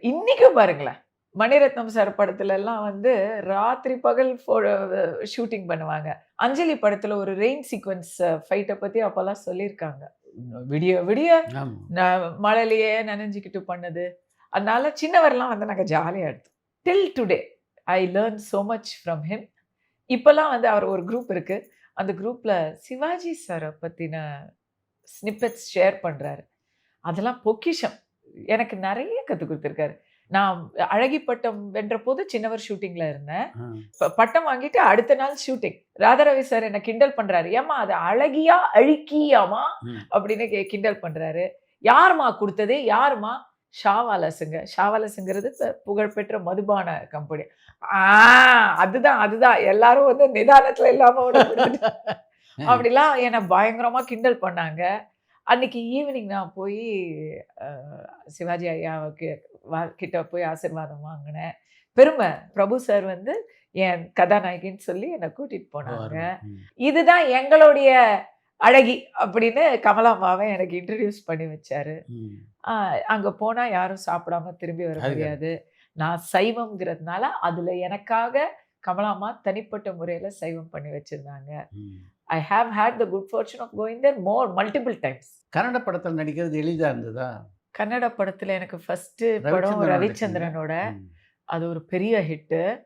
இன்னைக்கும் பாருங்களேன், மணிரத்னம் சார் படத்துல எல்லாம் வந்து ராத்திரி பகல் ஷூட்டிங் பண்ணுவாங்க. அஞ்சலி படத்துல ஒரு ரெயின் சீக்வென்ஸ் ஃபைட்ட பத்தி அப்பல்லாம் சொல்லியிருக்காங்க. விடிய விடிய ஆமா. மழையிலேயே நனைஞ்சுக்கிட்டு பண்ணது. அதனால சின்னவர்லாம் வந்து நாங்க ஜாலியா எடுத்தோம். Till today I learn so much from him. இப்பல்லாம் வந்து அவர் ஒரு குரூப் இருக்கு. அந்த குரூப்ல சிவாஜி சார பத்தின ஸ்னிப்பெட்ஸ் ஷேர் பண்றாரு. அதெல்லாம் பொக்கிஷம். எனக்கு நெறைய கத்துக் குடுத்துருக்காரு. நான் அழகி பட்டம் வென்றபோது சின்னவர் ஷூட்டிங்ல இருந்தேன். ஆ. பட்டம் வாங்கிட்டு அடுத்த நாள் ஷூட்டிங். ராதாரவி சார் என்ன கிண்டல் பண்றாரு. "ஏம்மா அது அழகியா, அழுக்கியாம்மா?" ம். அப்படின்னு கிண்டல் பண்றாரு. "யாரும்மா குடுத்தது? யாரும்மா?" ஷாவாலஸுங்க. ஷாவாலஸுங்கிறது புகழ்பெற்ற மதுபான கம்பெனி. ஆ அதுதான், அதுதான். எல்லாரும் வந்து நிதானத்துல இல்லாம உன்ன குடுத்துட்டு அப்படிலாம் என்ன பயங்கரமா கிண்டல் பண்ணாங்க. அன்னைக்கு ஈவினிங் நான் போய் அ சிவாஜி ஐயாவுக்கு கிட்ட போய் ஆசீர்வாதம் வாங்கினேன். பெருமை. பிரபு சார் வந்து என் கதாநாயகின்னு சொல்லி என்ன கூட்டிட்டு ஓ! போனாங்க. அருமை. ம். இதுதான் எங்களுடைய அழகி அப்படின்னு கமலாம்மாவ எனக்கு இன்ட்ரோடியூஸ் பண்ணி வச்சாரு. ம். அ அங்க போனா யாரும் சாப்பிடாம திரும்பி வர அது முடியாது. நான் சைவம்ங்கிறதுனால, அதுல எனக்காக கமலாம்மா தனிப்பட்ட முறையில சைவம் பண்ணி வச்சிருந்தாங்க. ம். I have had the good fortune of going there multiple times. Kannada படத்துல நடிக்கிறது எளிதா இருந்ததா? கன்னட படத்துல எனக்கு ஃபர்ஸ்ட்டு படம் ரவிச்சந்திரனோட நடிச்சீங்களா? ரவிச்சந்திரனோட. ம். அது ஒரு பெரிய ஹிட்டு.